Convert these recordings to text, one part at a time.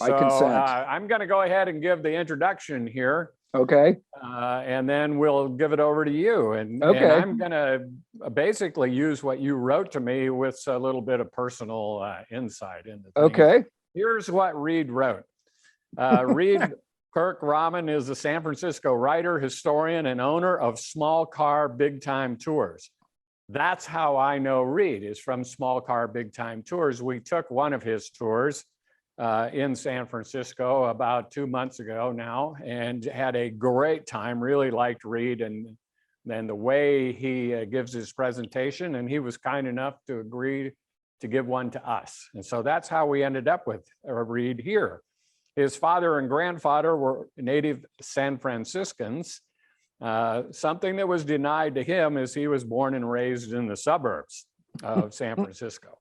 I So consent. I'm going to go ahead and give the introduction here, Okay. and then we'll give it over to you. And Okay. I'm going to basically use what you wrote to me with a little bit of personal insight into things. Okay. Here's what Reed wrote. Reed Kirk Rahlmann is a San Francisco writer, historian, and owner of Small Car Big Time Tours. That's how I know Reed, is from Small Car Big Time Tours. We took one of his tours in San Francisco about 2 months ago now, and had a great time. Really liked Reed and the way he gives his presentation, and he was kind enough to agree to give one to us. And so that's how we ended up with Reed here. His father and grandfather were native San Franciscans. Something that was denied to him is he was born and raised in the suburbs of San Francisco.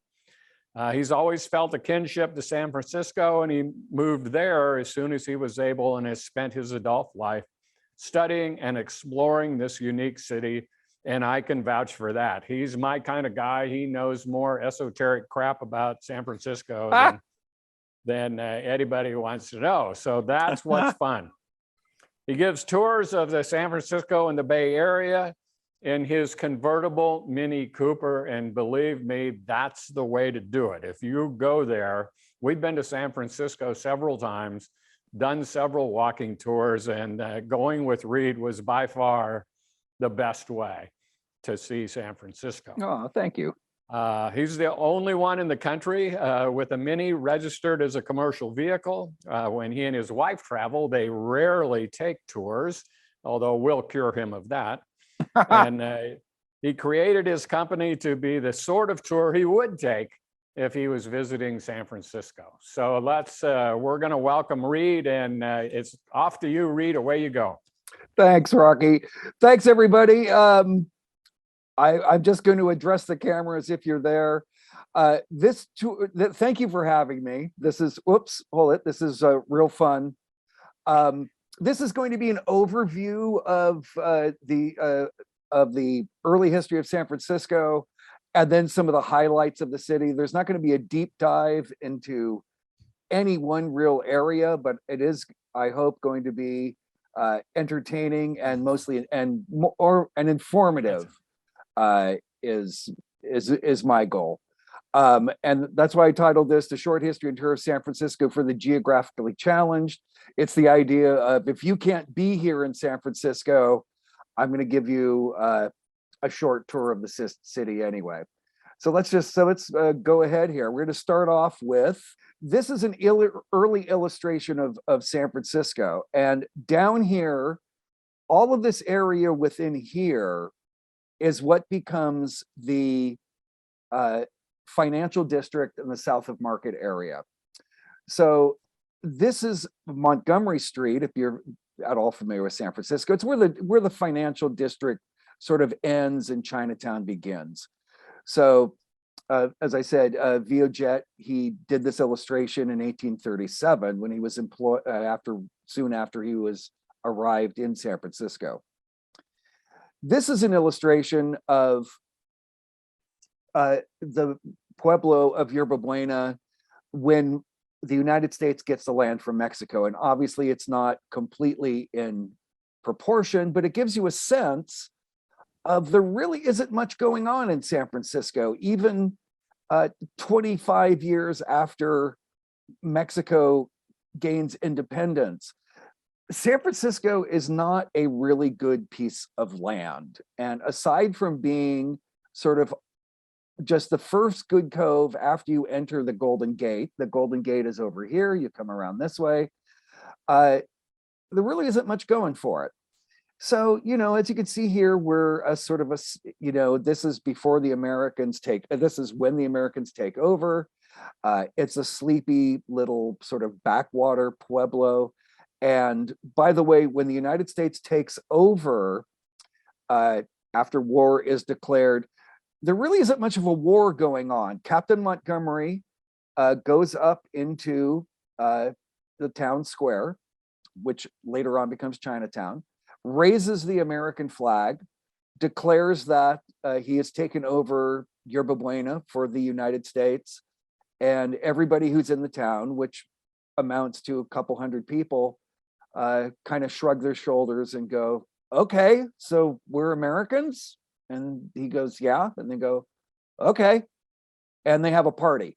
He's always felt a kinship to San Francisco, and he moved there as soon as he was able, and has spent his adult life studying and exploring this unique city. And I can vouch for that. He's my kind of guy. He knows more esoteric crap about San Francisco than anybody wants to know. So that's what's fun. He gives tours of the San Francisco and the Bay Area in his convertible Mini Cooper, and believe me, that's the way to do it. If you go there, we've been to San Francisco several times, done several walking tours, and going with Reed was by far the best way to see San Francisco. Oh, thank you. He's the only one in the country with a Mini registered as a commercial vehicle. When he and his wife travel, they rarely take tours, although we'll cure him of that. And he created his company to be the sort of tour he would take if he was visiting San Francisco. So we're going to welcome Reed, and it's off to you, Reed. Away you go. Thanks, Rocky. Thanks, everybody. I'm just going to address the camera as if you're there. Thank you for having me. This is, hold it. This is real fun. This is going to be an overview of the early history of San Francisco, and then some of the highlights of the city. There's not going to be a deep dive into any one real area, but it is, I hope, going to be entertaining and mostly and informative. Is my goal. And that's why I titled this The Short History and Tour of San Francisco for the Geographically Challenged. It's the idea of, if you can't be here in San Francisco, I'm going to give you a short tour of the city anyway. So let's go ahead here. We're going to start off with, this is an early illustration of San Francisco. And down here, all of this area within here is what becomes the financial district in the south of Market area. So this is Montgomery Street, if you're at all familiar with San Francisco. It's where the financial district sort of ends and Chinatown begins. So as I said, Viojet, he did this illustration in 1837 when he was employed soon after he was arrived in San Francisco. This is an illustration of the Pueblo of Yerba Buena when the United States gets the land from Mexico. And obviously it's not completely in proportion, but it gives you a sense of there really isn't much going on in San Francisco, even 25 years after Mexico gains independence. San Francisco is not a really good piece of land. And aside from being sort of just the first good cove after you enter the Golden Gate is over here, you come around this way, there really isn't much going for it. So, as you can see here, we're a sort of this is before the Americans this is when the Americans take over. It's a sleepy little sort of backwater Pueblo. And by the way, when the United States takes over, after war is declared, there really isn't much of a war going on. Captain Montgomery goes up into the town square, which later on becomes Chinatown, raises the American flag, declares that he has taken over Yerba Buena for the United States, and everybody who's in the town, which amounts to a couple hundred people, kind of shrug their shoulders and go, okay, so we're Americans? And he goes, yeah. And they go, okay. And they have a party.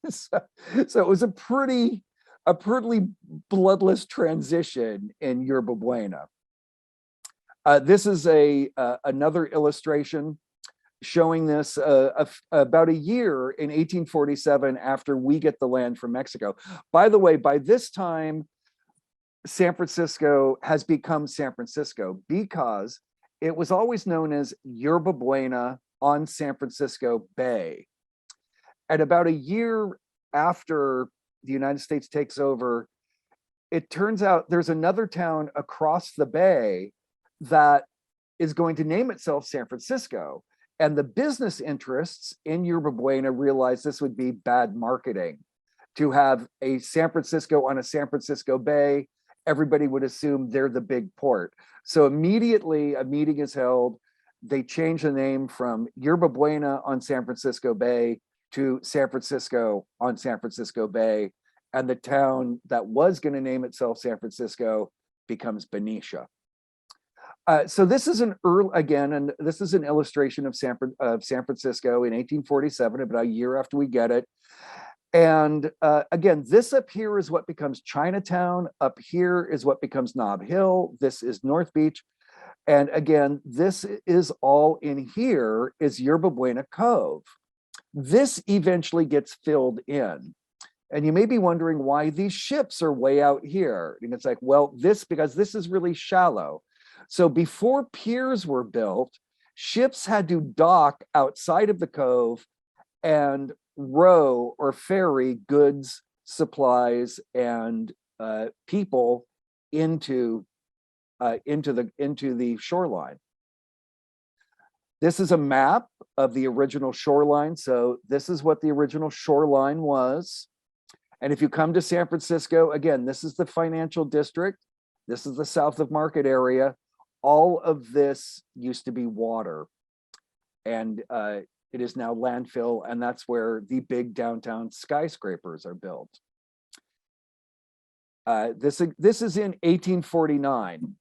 so, so it was a pretty bloodless transition in Yerba Buena. This is another illustration showing this about a year in 1847 after we get the land from Mexico. By the way, by this time, San Francisco has become San Francisco because it was always known as Yerba Buena on San Francisco Bay. And about a year after the United States takes over, it turns out there's another town across the bay that is going to name itself San Francisco. And the business interests in Yerba Buena realized this would be bad marketing to have a San Francisco on a San Francisco Bay. Everybody would assume they're the big port. So immediately a meeting is held. They change the name from Yerba Buena on San Francisco Bay to San Francisco on San Francisco Bay. And the town that was going to name itself San Francisco becomes Benicia. So this is an illustration of San Francisco in 1847, about a year after we get it. And again, this up here is what becomes Chinatown. Up here is what becomes Nob Hill. This is North Beach. And again, this is all in here is Yerba Buena Cove. This eventually gets filled in. And you may be wondering why these ships are way out here. And it's like, well, because this is really shallow. So before piers were built, ships had to dock outside of the cove and row or ferry goods, supplies, and people into the shoreline. This is a map of the original shoreline. So this is what the original shoreline was. And if you come to San Francisco, again, this is the financial district. This is the south of Market area. All of this used to be water, and it is now landfill, and that's where the big downtown skyscrapers are built. This is in 1849.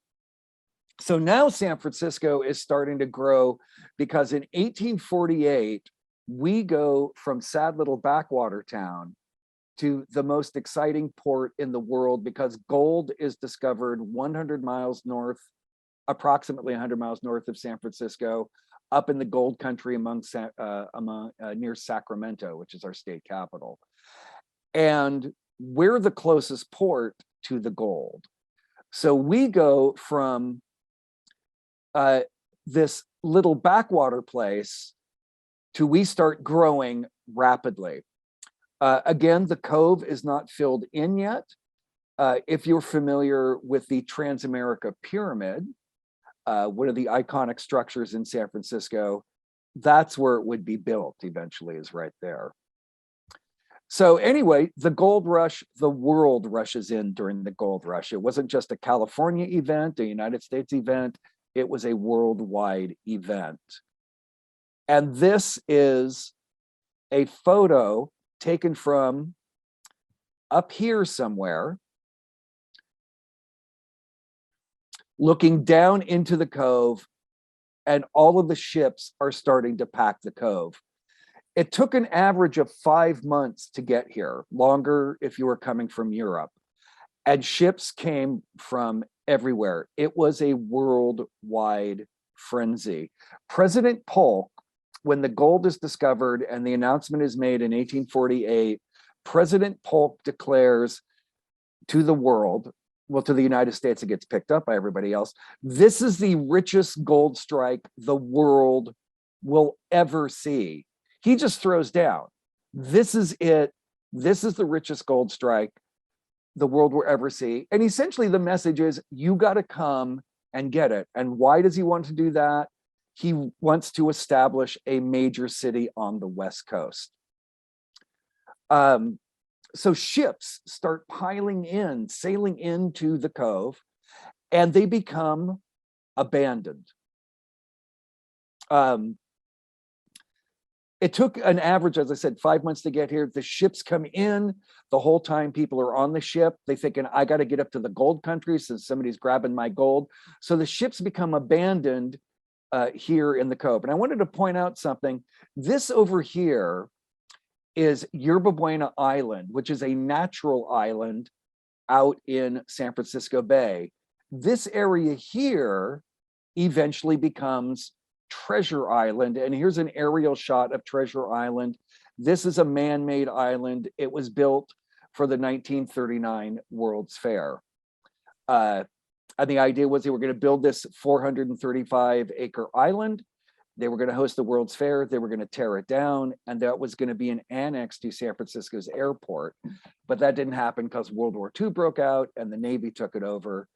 So now San Francisco is starting to grow because in 1848, we go from sad little backwater town to the most exciting port in the world because gold is discovered 100 miles north, approximately 100 miles north of San Francisco, up in the gold country near Sacramento, which is our state capital. And we're the closest port to the gold. So we go from this little backwater place to we start growing rapidly. Again, the cove is not filled in yet. If you're familiar with the Transamerica Pyramid, one of the iconic structures in San Francisco, that's where it would be built eventually, is right there. So anyway, the gold rush, the world rushes in during the gold rush. It wasn't just a California event, a United States event, it was a worldwide event. And this is a photo taken from up here somewhere, looking down into the cove, and all of the ships are starting to pack the cove. It took an average of 5 months to get here, longer if you were coming from Europe. And ships came from everywhere. It was a worldwide frenzy. President Polk, when the gold is discovered and the announcement is made in 1848, President Polk declares to the world, well, to the United States, it gets picked up by everybody else, this is the richest gold strike the world will ever see. He just throws down, this is it. This is the richest gold strike the world will ever see. And essentially the message is, you got to come and get it. And why does he want to do that? He wants to establish a major city on the West Coast. So ships start piling in, sailing into the cove, and they become abandoned. it took an average, as I said, 5 months to get here. The ships come in. The whole time people are on the ship, they thinking, I got to get up to the gold country since somebody's grabbing my gold. So the ships become abandoned here in the Cove. And I wanted to point out something. This over here is Yerba Buena Island, which is a natural island out in San Francisco Bay. This area here eventually becomes Treasure Island. And here's an aerial shot of Treasure Island. This is a man-made island. It was built for the 1939 World's Fair. And the idea was they were going to build this 435-acre island. They were going to host the World's Fair. They were going to tear it down, and that was going to be an annex to San Francisco's airport. But that didn't happen because World War II broke out and the Navy took it over.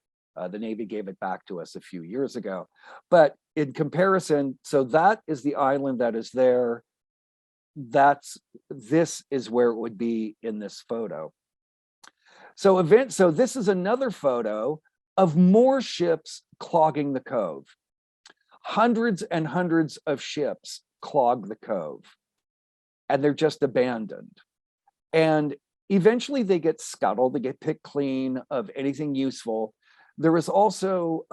The Navy gave it back to us a few years ago. But in comparison, so that is the island that is there. This is where it would be in this photo. So this is another photo of more ships clogging the Cove. Hundreds and hundreds of ships clog the Cove, and they're just abandoned. And eventually they get scuttled, they get picked clean of anything useful. There is also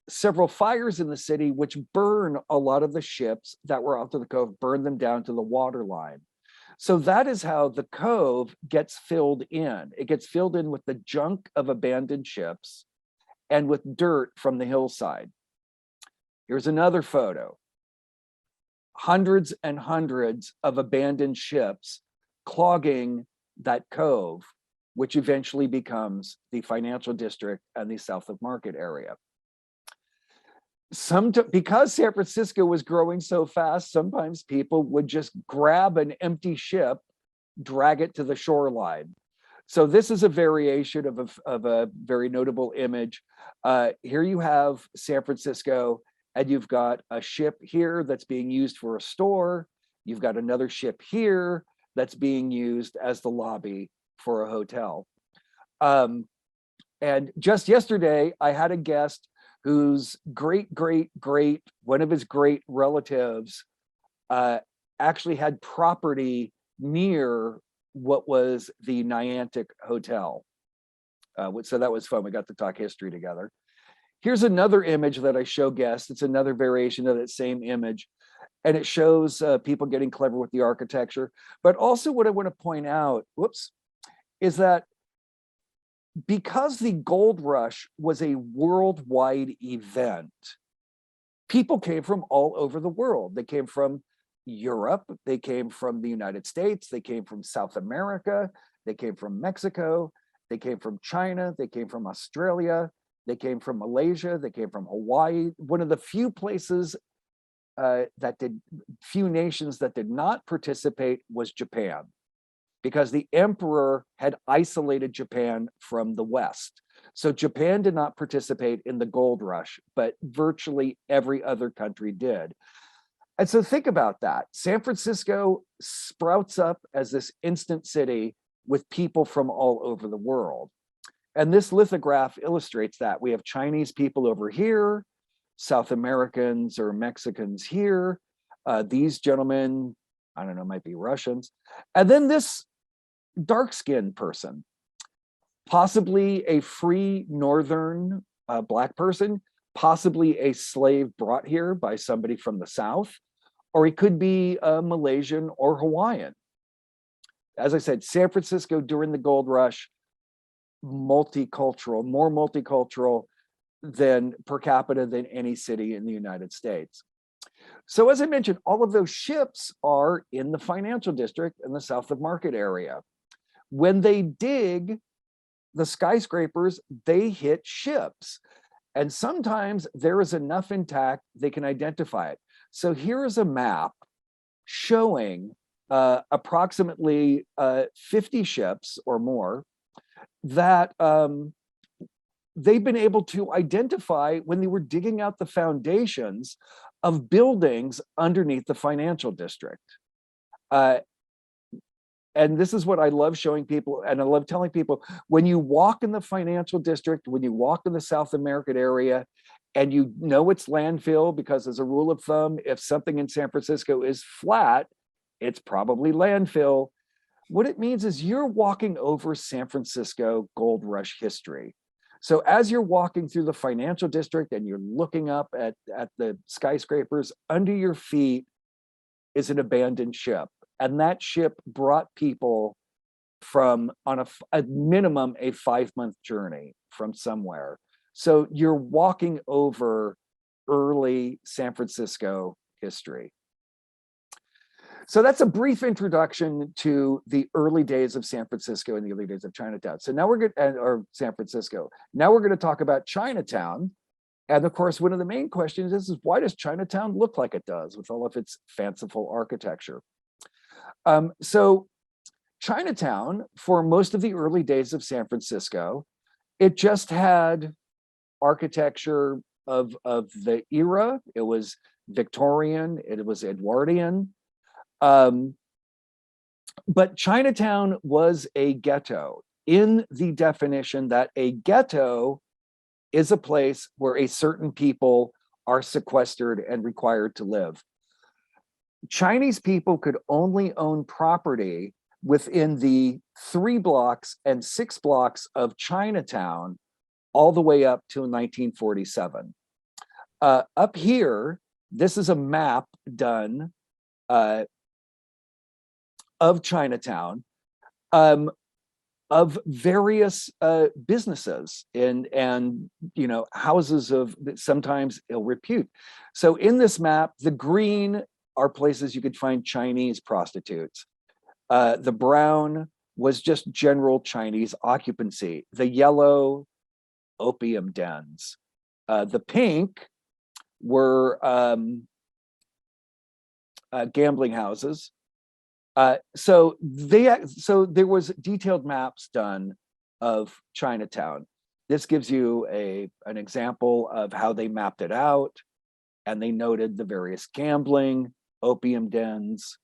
several fires in the city which burn a lot of the ships that were out to the Cove, burn them down to the water line. So that is how the Cove gets filled in. It gets filled in with the junk of abandoned ships and with dirt from the hillside. Here's another photo. Hundreds and hundreds of abandoned ships clogging that Cove, which eventually becomes the financial district and the South of Market area. Because San Francisco was growing so fast, sometimes people would just grab an empty ship, drag it to the shoreline. So this is a variation of a very notable image. Here you have San Francisco, and you've got a ship here that's being used for a store. You've got another ship here that's being used as the lobby for a hotel. And just yesterday, I had a guest whose one of his great relatives actually had property near what was the Niantic Hotel. So that was fun. We got to talk history together. Here's another image that I show guests. It's another variation of that same image. And it shows people getting clever with the architecture. But also what I want to point out, is that because the gold rush was a worldwide event, people came from all over the world. They came from Europe, they came from the United States, they came from South America, they came from Mexico, they came from China, they came from Australia, they came from Malaysia, they came from Hawaii. One of the few places few nations that did not participate was Japan, because the emperor had isolated Japan from the West. So Japan did not participate in the gold rush, but virtually every other country did. And so think about that. San Francisco sprouts up as this instant city with people from all over the world. And this lithograph illustrates that. We have Chinese people over here, South Americans or Mexicans here. These gentlemen, I don't know, might be Russians. And then this dark-skinned person, possibly a free northern Black person, possibly a slave brought here by somebody from the South, or he could be Malaysian or Hawaiian. As I said, San Francisco during the gold rush, multicultural, more multicultural than per capita than any city in the United States. So as I mentioned, all of those ships are in the financial district in the South of Market area. When they dig the skyscrapers, they hit ships. And sometimes there is enough intact, they can identify it. So here is a map showing approximately 50 ships or more that they've been able to identify when they were digging out the foundations of buildings underneath the financial district. And this is what I love showing people, and I love telling people, when you walk in the financial district, when you walk in the South American area, and you know it's landfill, because as a rule of thumb, if something in San Francisco is flat, it's probably landfill. What it means is you're walking over San Francisco gold rush history. So as you're walking through the financial district and you're looking up at the skyscrapers, under your feet is an abandoned ship. And that ship brought people from on a minimum a 5-month journey from somewhere. So you're walking over early San Francisco history. So that's a brief introduction to the early days of San Francisco and the early days of Chinatown. So now we're going to, or San Francisco. Now we're going to talk about Chinatown. And of course, one of the main questions is why does Chinatown look like it does with all of its fanciful architecture? So Chinatown, for most of the early days of San Francisco, it just had architecture of the era. It was Victorian, it was Edwardian. But Chinatown was a ghetto in the definition that a ghetto is a place where a certain people are sequestered and required to live. Chinese people could only own property within the 3 blocks and 6 blocks of Chinatown all the way up to 1947. Up here, this is a map done of Chinatown, of various businesses and houses of sometimes ill repute. So in this map, the green are places you could find Chinese prostitutes. The brown was just general Chinese occupancy. The yellow, opium dens. The pink were gambling houses. So there was detailed maps done of Chinatown. This gives you an example of how they mapped it out, and they noted the various gambling, opium dens,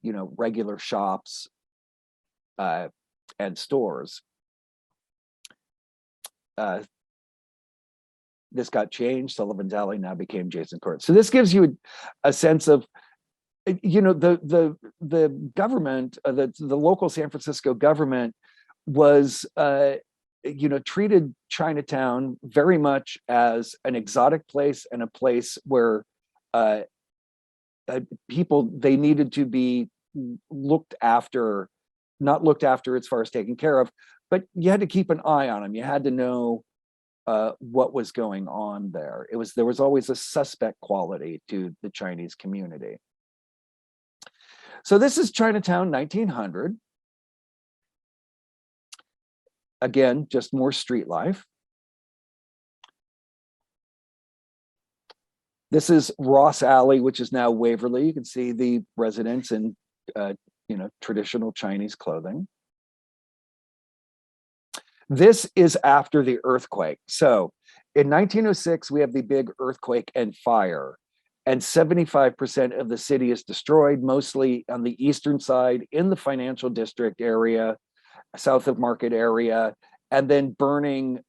regular shops, and stores. This got changed. Sullivan's Alley now became Jason Court. So this gives you a sense of, the government, the local San Francisco government was, treated Chinatown very much as an exotic place and a place where people, they needed to be looked after, not looked after as far as taken care of, but you had to keep an eye on them. You had to know what was going on there. There was always a suspect quality to the Chinese community. So this is Chinatown 1900. Again, just more street life. This is Ross Alley, which is now Waverly. You can see the residents in traditional Chinese clothing. This is after the earthquake. So in 1906, we have the big earthquake and fire, and 75% of the city is destroyed, mostly on the eastern side in the financial district area, south of Market area, and then burning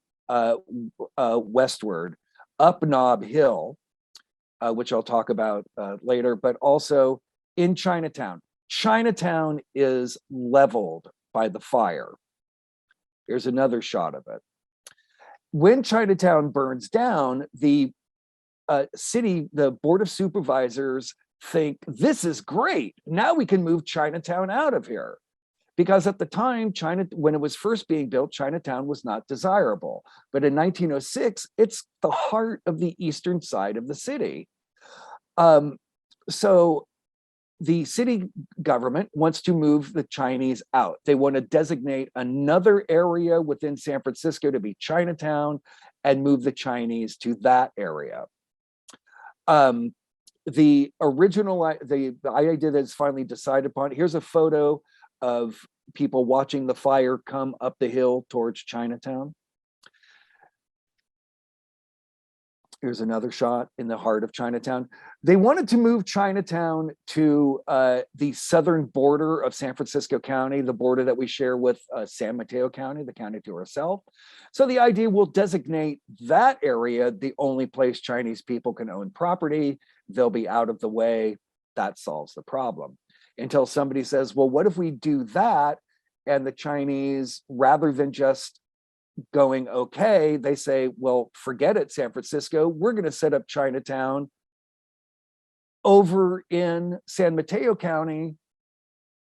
westward up Nob Hill, which I'll talk about later, but also in Chinatown. Chinatown is leveled by the fire. Here's another shot of it. When Chinatown burns down, the city, the Board of Supervisors think, this is great. Now we can move Chinatown out of here. Because at the time, when it was first being built, Chinatown was not desirable. But in 1906, it's the heart of the eastern side of the city. So the city government wants to move the Chinese out. They want to designate another area within San Francisco to be Chinatown and move the Chinese to that area. The idea that is finally decided upon, here's a photo of people watching the fire come up the hill towards Chinatown. Here's another shot in the heart of Chinatown. They wanted to move Chinatown to the southern border of San Francisco County, the border that we share with San Mateo County, the county to ourselves. So the idea will designate that area the only place Chinese people can own property. They'll be out of the way. That solves the problem. until somebody says, well, what if we do that? And the Chinese, rather than just going, okay, they say, well, forget it, San Francisco, we're going to set up Chinatown over in San Mateo County.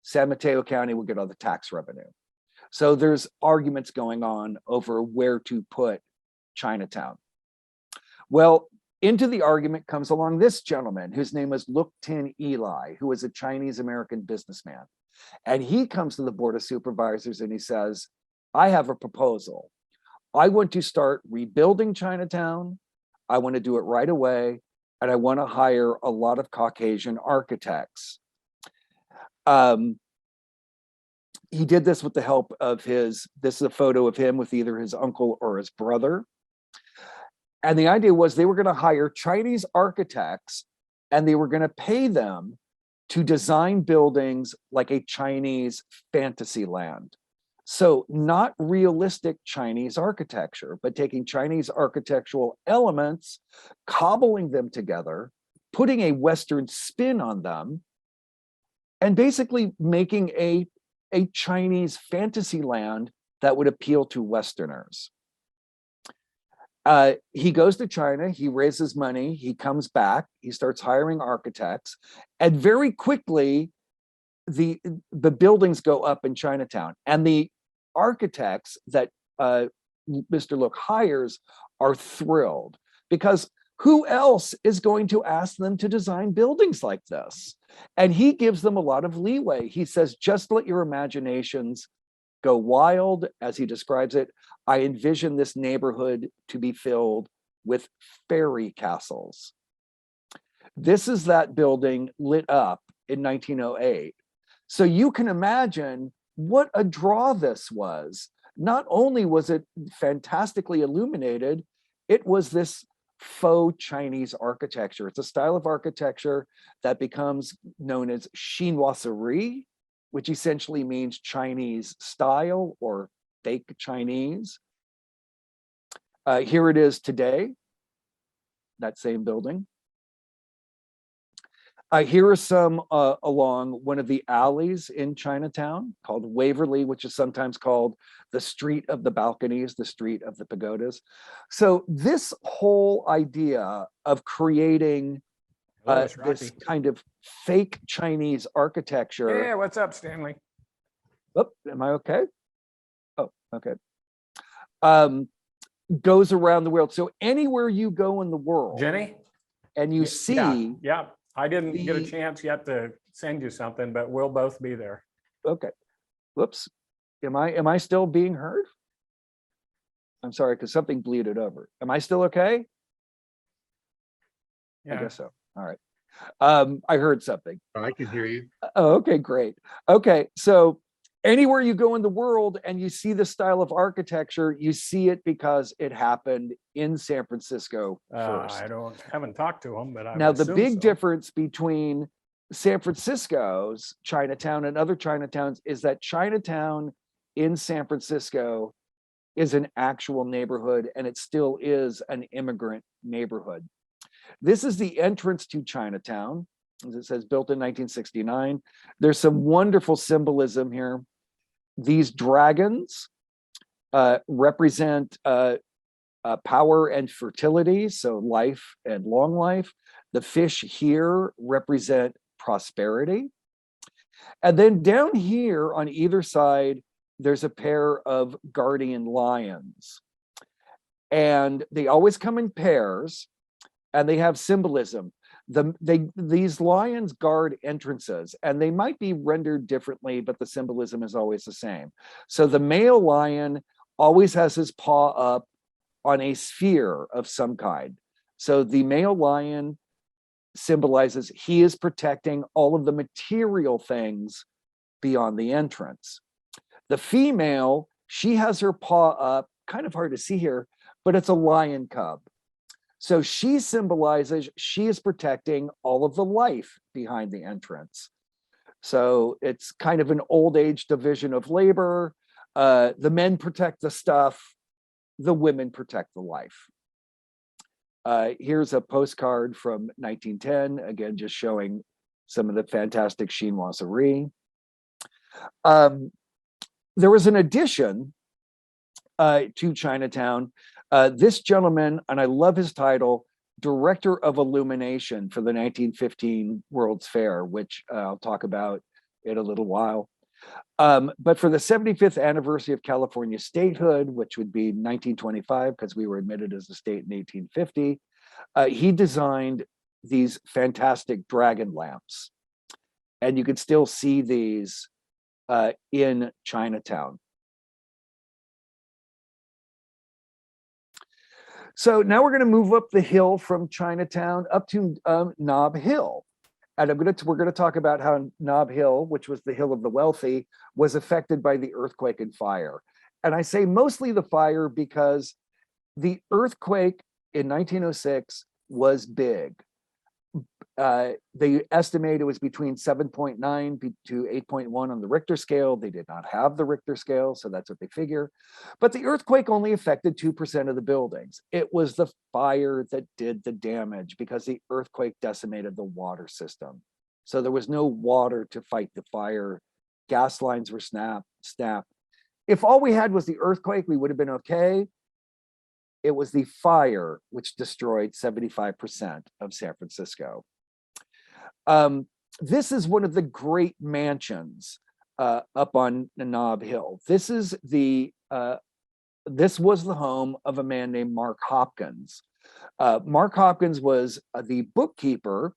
San Mateo County will get all the tax revenue. So there's arguments going on over where to put Chinatown. Well, into the argument comes along this gentleman whose name was Luk Tin Eli, who was a Chinese American businessman. And he comes to the Board of Supervisors and he says, I have a proposal. I want to start rebuilding Chinatown. I want to do it right away. And I want to hire a lot of Caucasian architects. He did this with the help of this is a photo of him with either his uncle or his brother. And the idea was they were going to hire Chinese architects and they were going to pay them to design buildings like a Chinese fantasy land. So not realistic Chinese architecture, but taking Chinese architectural elements, cobbling them together, putting a Western spin on them, and basically making a Chinese fantasy land that would appeal to Westerners. He goes to China, he raises money, he comes back, he starts hiring architects, and very quickly the buildings go up in Chinatown. And the architects that Mr. Look hires are thrilled, because who else is going to ask them to design buildings like this? And he gives them a lot of leeway. He says, just let your imaginations go wild, as he describes it. I envision this neighborhood to be filled with fairy castles. This is that building lit up in 1908. So you can imagine what a draw this was. Not only was it fantastically illuminated, it was this faux Chinese architecture. It's a style of architecture that becomes known as chinoiserie, which essentially means Chinese style or fake Chinese. Here it is today, that same building. Here are some along one of the alleys in Chinatown called Waverly, which is sometimes called the Street of the Balconies, the Street of the Pagodas. So this whole idea of creating this kind of fake Chinese architecture. Yeah, what's up, Stanley? Oh, am I okay? Oh, okay. Goes around the world. So anywhere you go in the world, Jenny? and you see. Yeah. I didn't get a chance yet to send you something, but we'll both be there. Okay. Whoops. Am I still being heard? I'm sorry, because something bleeded over. Am I still okay? Yeah. I guess so. All right. I heard something. I can hear you. Oh, okay, great. Okay, so anywhere you go in the world and you see the style of architecture, you see it because it happened in San Francisco first. I haven't talked to him, but I Now, would the assume big so. difference between San Francisco's Chinatown and other Chinatowns is that Chinatown in San Francisco is an actual neighborhood, and it still is an immigrant neighborhood. This is the entrance to Chinatown. As it says, built in 1969. There's some wonderful symbolism here. These dragons represent power and fertility, so life and long life. The fish here represent prosperity. And then down here on either side, there's a pair of guardian lions. And they always come in pairs, and they have symbolism. These lions guard entrances, and they might be rendered differently, but the symbolism is always the same. So the male lion always has his paw up on a sphere of some kind. So the male lion symbolizes he is protecting all of the material things beyond the entrance. The female, she has her paw up, kind of hard to see here, but it's a lion cub. So she symbolizes she is protecting all of the life behind the entrance. So it's kind of an old age division of labor. The men protect the stuff, the women protect the life. Here's a postcard from 1910, again, just showing some of the fantastic chinoiserie. There was an addition to Chinatown. This gentleman, and I love his title, Director of Illumination for the 1915 World's Fair, which I'll talk about in a little while. But for the 75th anniversary of California statehood, which would be 1925, because we were admitted as a state in 1850, he designed these fantastic dragon lamps. And you can still see these in Chinatown. So now we're going to move up the hill from Chinatown up to Nob Hill. And we're going to talk about how Nob Hill, which was the hill of the wealthy, was affected by the earthquake and fire. And I say mostly the fire because the earthquake in 1906 was big. They estimate it was between 7.9 to 8.1 on the Richter scale. They did not have the Richter scale, so that's what they figure. But the earthquake only affected 2% of the buildings. It was the fire that did the damage because the earthquake decimated the water system. So there was no water to fight the fire. Gas lines were snapped. If all we had was the earthquake, we would have been okay. It was the fire which destroyed 75% of San Francisco. This is one of the great mansions up on Nob Hill. This was the home of a man named Mark Hopkins. Mark Hopkins was the bookkeeper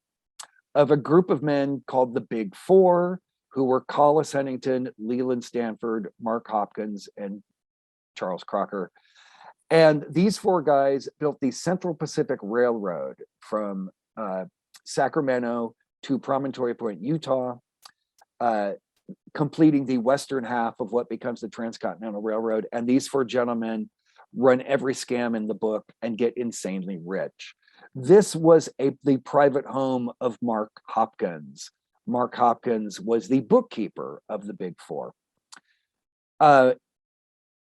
of a group of men called the Big Four, who were Collis Huntington, Leland Stanford, Mark Hopkins, and Charles Crocker. And these four guys built the Central Pacific Railroad from Sacramento to Promontory Point, Utah, completing the western half of what becomes the Transcontinental Railroad. And these four gentlemen run every scam in the book and get insanely rich. This was the private home of Mark Hopkins. Mark Hopkins was the bookkeeper of the Big Four.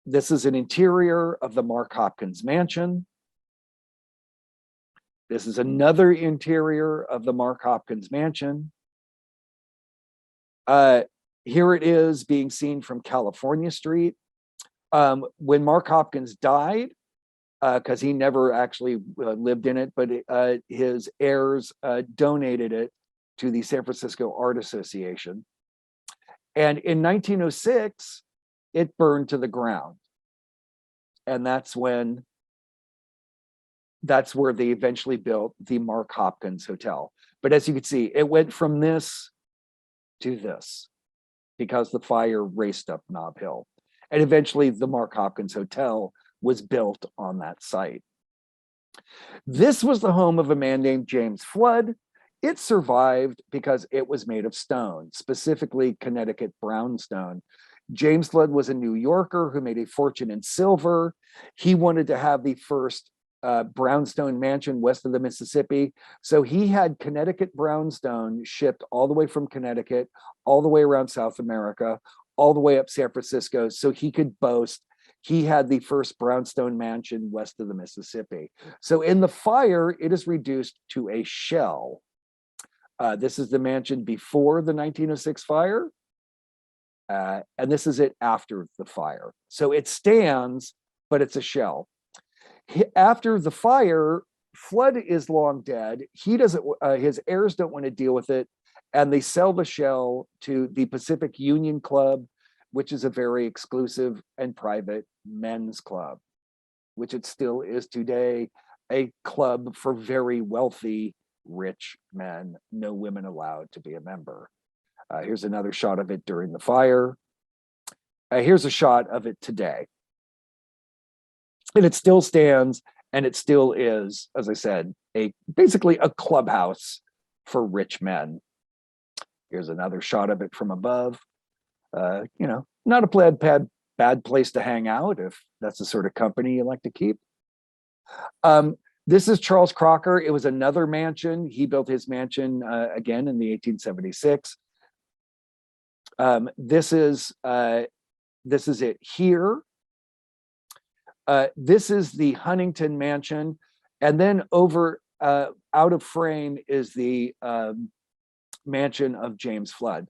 This is an interior of the Mark Hopkins Mansion. This is another interior of the Mark Hopkins Mansion. Here it is being seen from California Street. When Mark Hopkins died, because he never actually lived in it, but his heirs donated it to the San Francisco Art Association. And in 1906, it burned to the ground. And that's where they eventually built the Mark Hopkins Hotel. But as you can see, it went from this to this because the fire raced up Nob Hill. And eventually the Mark Hopkins Hotel was built on that site. This was the home of a man named James Flood. It survived because it was made of stone, specifically Connecticut brownstone. James Flood was a New Yorker who made a fortune in silver. He wanted to have the first brownstone mansion west of the Mississippi. So he had Connecticut brownstone shipped all the way from Connecticut, all the way around South America, all the way up San Francisco, so he could boast he had the first brownstone mansion west of the Mississippi. So in the fire, it is reduced to a shell. This is the mansion before the 1906 fire. And this is it after the fire. So it stands, but it's a shell. After the fire, Flood is long dead. He doesn't, his heirs don't want to deal with it. And they sell the shell to the Pacific Union Club, which is a very exclusive and private men's club, which it still is today, a club for very wealthy, rich men, no women allowed to be a member. Here's another shot of it during the fire. Here's a shot of it today. And it still stands, and it still is, as I said, basically a clubhouse for rich men. Here's another shot of it from above. Not a bad place to hang out if that's the sort of company you like to keep. This is Charles Crocker. It was another mansion. He built his mansion again in the 1876. This is it here. This is the Huntington Mansion, and then over out of frame is the mansion of James Flood.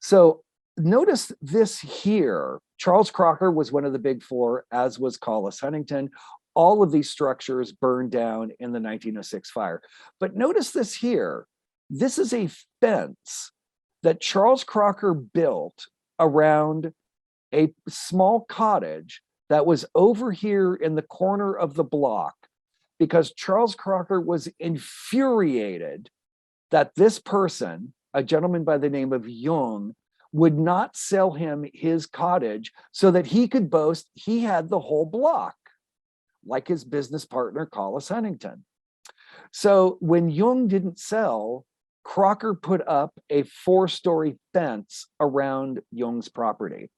So notice this here. Charles Crocker was one of the big four, as was Collis Huntington. All of these structures burned down in the 1906 fire. But notice this here. This is a fence that Charles Crocker built around a small cottage that was over here in the corner of the block, because Charles Crocker was infuriated that this person, a gentleman by the name of Jung, would not sell him his cottage so that he could boast he had the whole block, like his business partner, Collis Huntington. So when Jung didn't sell, Crocker put up a 4-story fence around Jung's property.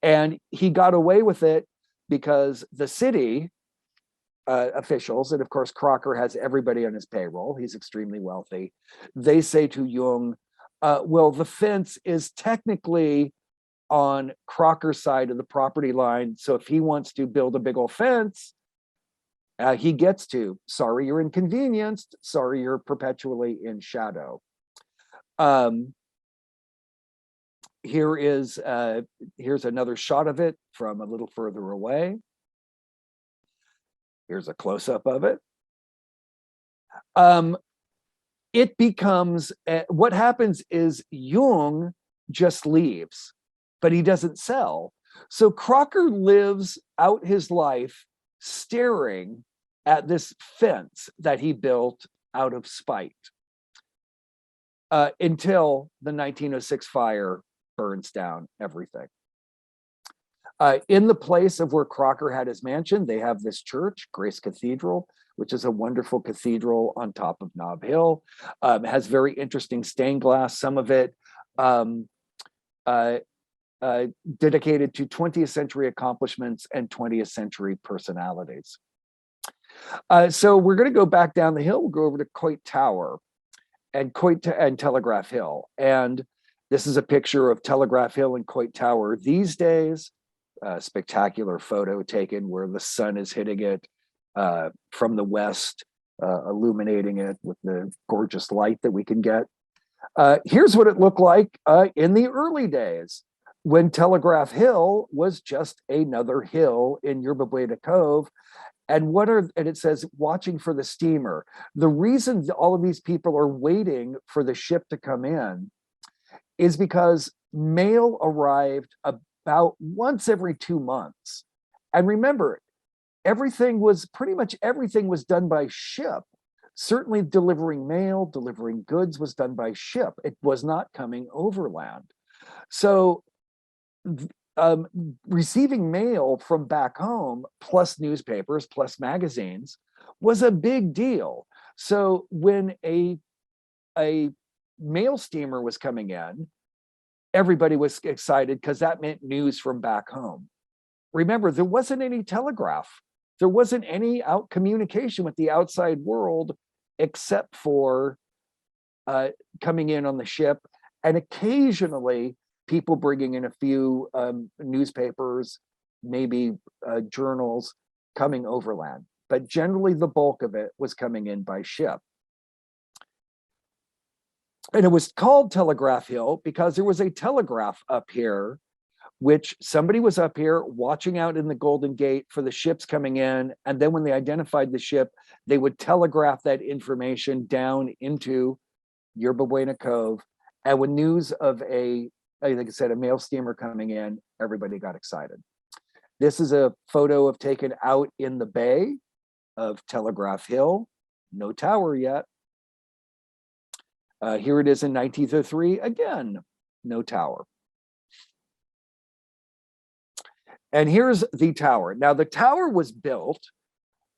And he got away with it because the city officials, and of course Crocker has everybody on his payroll, he's extremely wealthy, they say to Jung, well, the fence is technically on Crocker's side of the property line, so if he wants to build a big old fence, he gets to. Sorry, you're inconvenienced. Sorry, you're perpetually in shadow. Here's another shot of it from a little further away. Here's a close-up of it. It becomes, what happens is Jung just leaves, but he doesn't sell. So Crocker lives out his life staring at this fence that he built out of spite until the 1906 fire burns down everything. In the place of where Crocker had his mansion, they have this church, Grace Cathedral, which is a wonderful cathedral on top of Nob Hill. It has very interesting stained glass, some of it dedicated to 20th century accomplishments and 20th century personalities. So we're going to go back down the hill. We'll go over to Coit Tower and Telegraph Hill. And this is a picture of Telegraph Hill and Coit Tower these days. A spectacular photo taken where the sun is hitting it from the west, illuminating it with the gorgeous light that we can get. Here's what it looked like in the early days, when Telegraph Hill was just another hill in Yerba Buena Cove. And it says, watching for the steamer. The reason all of these people are waiting for the ship to come in is because mail arrived about once every 2 months. And remember, pretty much everything was done by ship. Certainly delivering mail, delivering goods was done by ship. It was not coming overland. So receiving mail from back home, plus newspapers, plus magazines, was a big deal. So when a mail steamer was coming in, everybody was excited because that meant news from back home. Remember, there wasn't any telegraph. There wasn't any communication with the outside world except for coming in on the ship, and occasionally people bringing in a few newspapers, maybe journals coming overland. But generally the bulk of it was coming in by ship. And it was called Telegraph Hill because there was a telegraph up here, which somebody was up here watching out in the Golden Gate for the ships coming in. And then when they identified the ship, they would telegraph that information down into Yerba Buena Cove. And when news of like I said, a mail steamer coming in, everybody got excited. This is a photo taken out in the bay of Telegraph Hill. No tower yet. Here it is in 1903. Again, no tower. And here's the tower. Now, the tower was built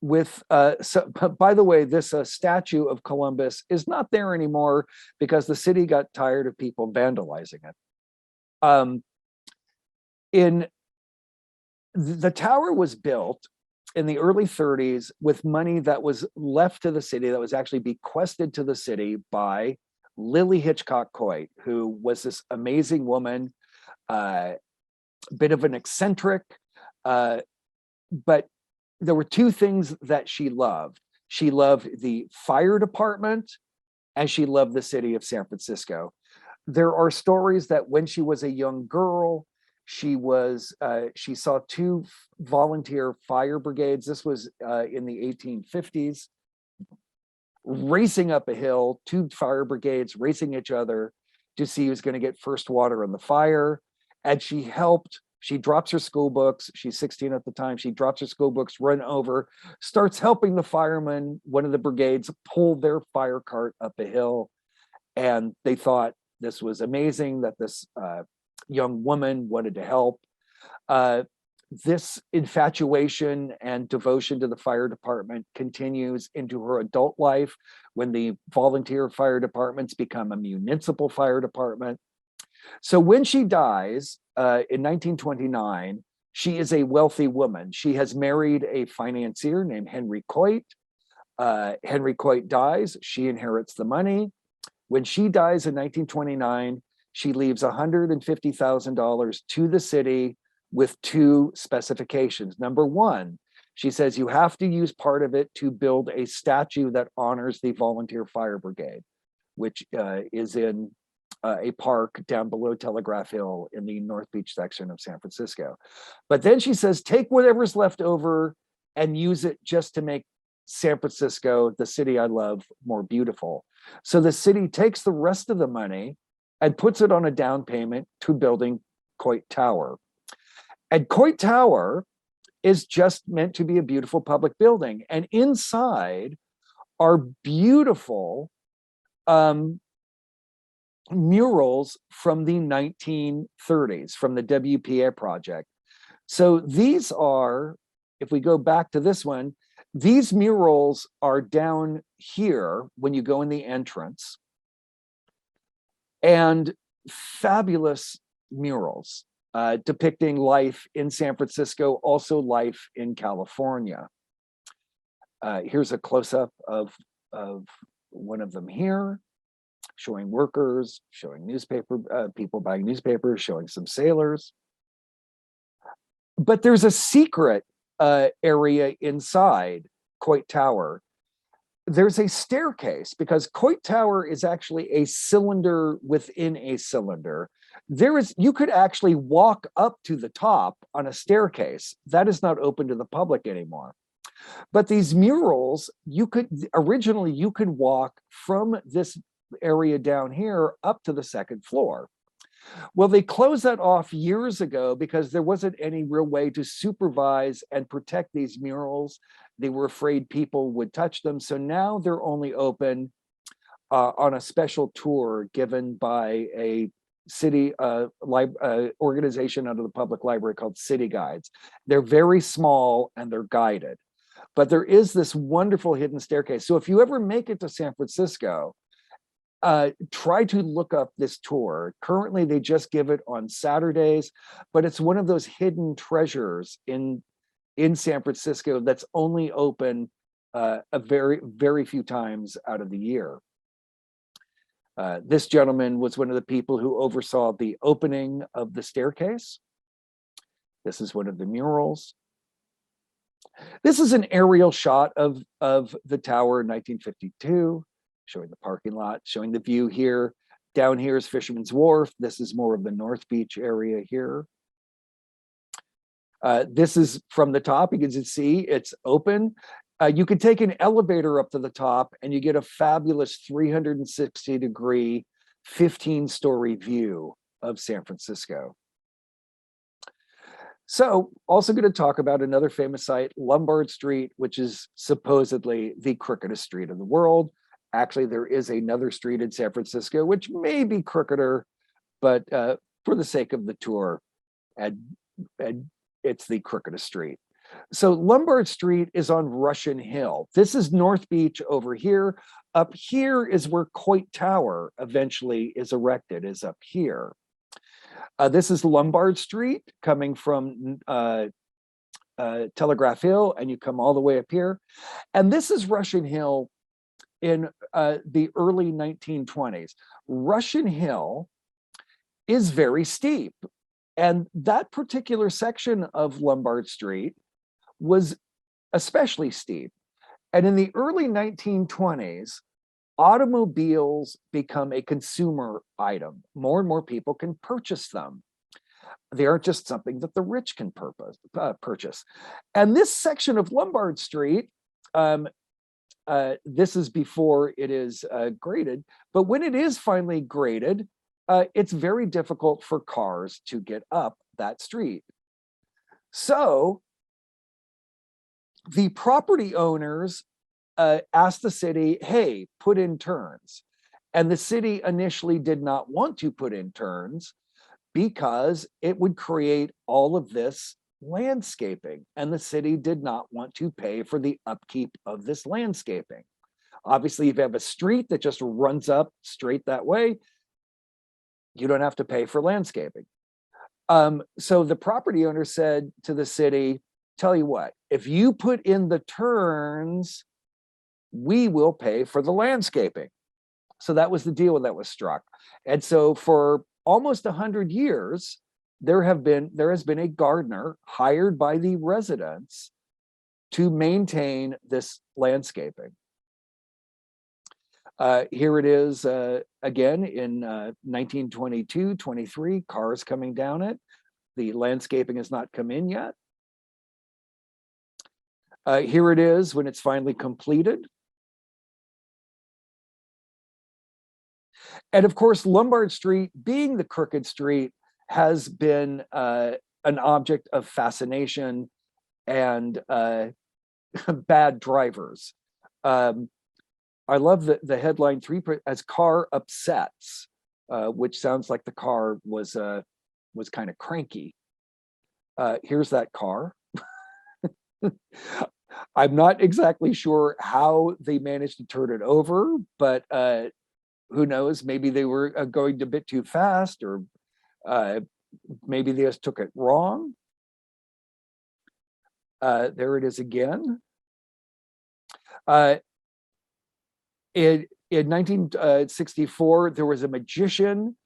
with, by the way, this statue of Columbus is not there anymore because the city got tired of people vandalizing it. The tower was built in the early 30s with money that was left to the city, that was actually bequested to the city by Lily Hitchcock Coit, who was this amazing woman, bit of an eccentric, but there were two things that she loved. She loved the fire department and she loved the city of San Francisco. There are stories that when she was a young girl, she saw two volunteer fire brigades. This was in the 1850s, racing up a hill, two fire brigades racing each other to see who's going to get first water on the fire. And she drops her school books. She's 16 at the time. She drops her school books, run over, starts helping the firemen. One of the brigades pulled their fire cart up a hill. And they thought this was amazing that this young woman wanted to help. This infatuation and devotion to the fire department continues into her adult life when the volunteer fire departments become a municipal fire department. So when she dies in 1929, she is a wealthy woman. She has married a financier named Henry Coit. Henry Coit dies. She inherits the money. When she dies in 1929, she leaves $150,000 to the city with two specifications. Number one, she says you have to use part of it to build a statue that honors the volunteer fire brigade, which is in a park down below Telegraph Hill in the North Beach section of San Francisco. But then she says, take whatever's left over and use it just to make San Francisco, the city I love, more beautiful. So the city takes the rest of the money and puts it on a down payment to building Coit Tower. And Coit Tower is just meant to be a beautiful public building. And inside are beautiful murals from the 1930s, from the WPA project. So these are, if we go back to this one, these murals are down here when you go in the entrance. And fabulous murals. Depicting life in San Francisco, also life in California. Here's a close-up of one of them here, showing workers, showing people buying newspapers, showing some sailors. But there's a secret area inside Coit Tower. There's a staircase because Coit Tower is actually a cylinder within a cylinder. You could actually walk up to the top on a staircase. That is not open to the public anymore. But these murals, originally you could walk from this area down here up to the second floor. Well, they closed that off years ago because there wasn't any real way to supervise and protect these murals. They were afraid people would touch them. So now they're only open on a special tour given by a city organization under the public library called City Guides. They're very small and they're guided. But there is this wonderful hidden staircase. So if you ever make it to San Francisco, try to look up this tour. Currently, they just give it on Saturdays, but it's one of those hidden treasures in San Francisco that's only open a very, very few times out of the year. This gentleman was one of the people who oversaw the opening of the staircase. This is one of the murals. This is an aerial shot of the tower in 1952. Showing the parking lot, showing the view here. Down here is Fisherman's Wharf. This is more of the North Beach area here. This is from the top. You can see it's open. You can take an elevator up to the top and you get a fabulous 360-degree, 15-story view of San Francisco. So also going to talk about another famous site, Lombard Street, which is supposedly the crookedest street in the world. Actually, there is another street in San Francisco, which may be crookeder, but for the sake of the tour, it's the crookedest street. So Lombard Street is on Russian Hill. This is North Beach over here. Up here is where Coit Tower eventually is erected, is up here. This is Lombard Street coming from Telegraph Hill, and you come all the way up here. And this is Russian Hill in the early 1920s. Russian Hill is very steep. And that particular section of Lombard Street was especially steep. And in the early 1920s, automobiles become a consumer item. More and more people can purchase them. They aren't just something that the rich can purchase. And this section of Lombard Street, this is before it is graded, but when it is finally graded, it's very difficult for cars to get up that street. So the property owners asked the city, hey, put in turns. And the city initially did not want to put in turns because it would create all of this landscaping, and the city did not want to pay for the upkeep of this landscaping. Obviously, if you have a street that just runs up straight that way, you don't have to pay for landscaping. So the property owner said to the city, tell you what, if you put in the turns, we will pay for the landscaping. So that was the deal that was struck. And so for almost 100 years, there has been a gardener hired by the residents to maintain this landscaping. Here it is again in 1922, 23, cars coming down it. The landscaping has not come in yet. Here it is when it's finally completed. And of course, Lombard Street, being the crooked street, has been an object of fascination and bad drivers. I love the headline 3 as car upsets, which sounds like the car was kind of cranky. Here's that car. I'm not exactly sure how they managed to turn it over, but who knows? Maybe they were going a bit too fast, or maybe they just took it wrong. There it is again. In 1964, there was a magician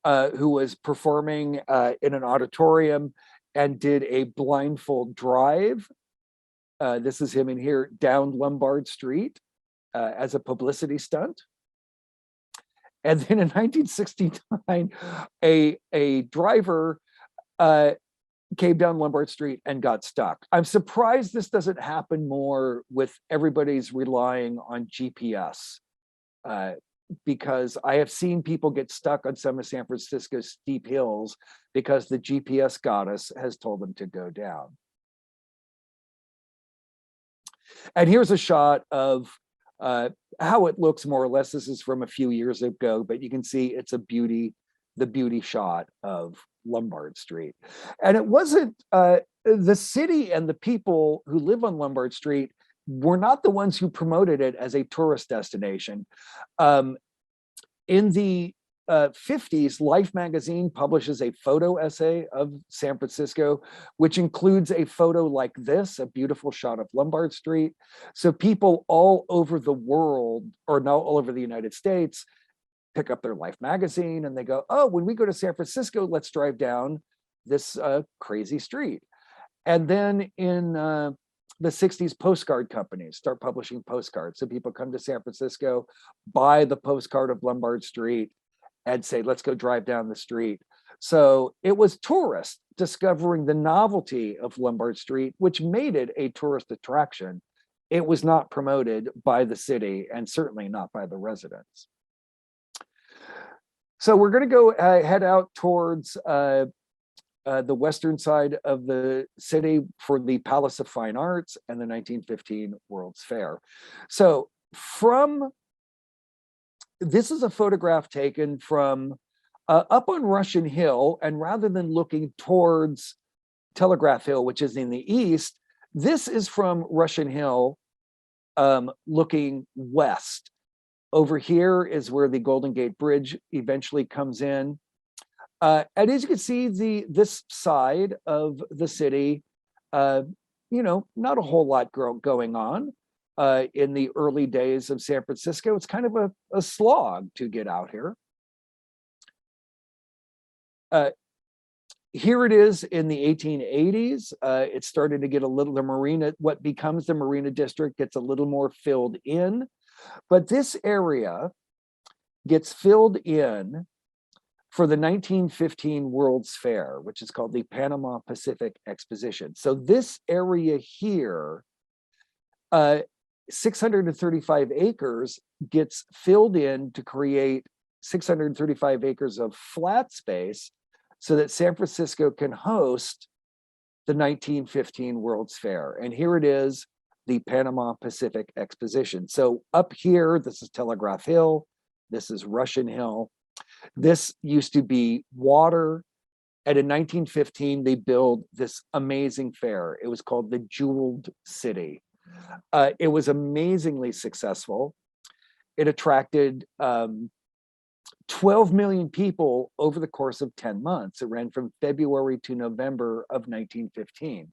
who was performing in an auditorium and did a blindfold drive. This is him in here down Lombard Street as a publicity stunt. And then in 1969, a driver came down Lombard Street and got stuck. I'm surprised this doesn't happen more with everybody's relying on GPS, because I have seen people get stuck on some of San Francisco's steep hills because the GPS goddess has told them to go down. And here's a shot of how it looks more or less. This is from a few years ago, but you can see it's a beauty, the beauty shot of Lombard Street. And it wasn't the city and the people who live on Lombard Street were not the ones who promoted it as a tourist destination. In the 50s, Life magazine publishes a photo essay of San Francisco, which includes a photo like this, a beautiful shot of Lombard Street. So people all over the world, or now all over the United States, pick up their Life magazine and they go, oh, when we go to San Francisco, let's drive down this crazy street. And then in the 60s, postcard companies start publishing postcards. So people come to San Francisco, buy the postcard of Lombard Street, and say, let's go drive down the street. So it was tourists discovering the novelty of Lombard Street, which made it a tourist attraction. It was not promoted by the city, and certainly not by the residents. So we're going to go head out towards the western side of the city for the Palace of Fine Arts and the 1915 World's Fair. So this is a photograph taken from up on Russian Hill, and rather than looking towards Telegraph Hill, which is in the east, this is from Russian Hill looking west. Over here is where the Golden Gate Bridge eventually comes in. And as you can see, this side of the city, not a whole lot going on. In the early days of San Francisco, it's kind of a slog to get out here. Here it is in the 1880s. It started to get a little, what becomes the Marina District gets a little more filled in. But this area gets filled in for the 1915 World's Fair, which is called the Panama Pacific Exposition. So this area here, 635 acres gets filled in to create 635 acres of flat space so that San Francisco can host the 1915 World's Fair. And here it is, the Panama Pacific Exposition. So up here, this is Telegraph Hill, this is Russian Hill. This used to be water. And in 1915, they built this amazing fair. It was called the Jeweled City. It was amazingly successful. It attracted 12 million people over the course of 10 months. It ran from February to November of 1915.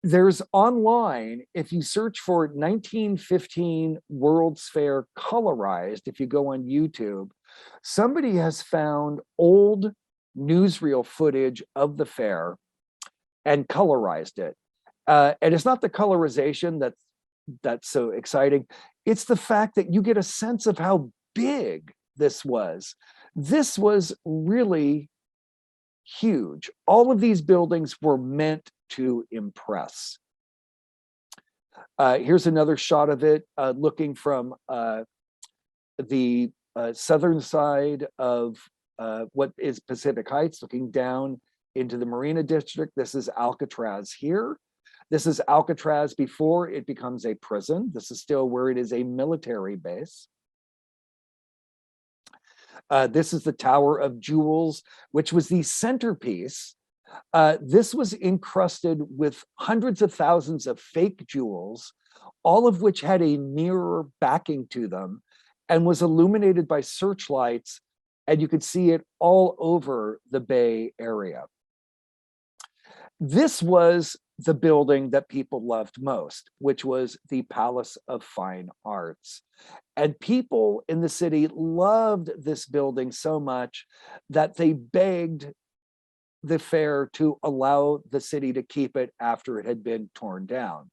There's online, if you search for 1915 World's Fair colorized, if you go on YouTube, somebody has found old newsreel footage of the fair and colorized it. And it's not the colorization that's so exciting. It's the fact that you get a sense of how big this was. This was really huge. All of these buildings were meant to impress. Here's another shot of it, looking from the southern side of what is Pacific Heights, looking down into the Marina District. This is Alcatraz here. This is Alcatraz before it becomes a prison. This is still where it is a military base. This is the Tower of Jewels, which was the centerpiece. This was encrusted with hundreds of thousands of fake jewels, all of which had a mirror backing to them and was illuminated by searchlights, and you could see it all over the Bay Area. This was the building that people loved most, which was the Palace of Fine Arts. And people in the city loved this building so much that they begged the fair to allow the city to keep it after it had been torn down.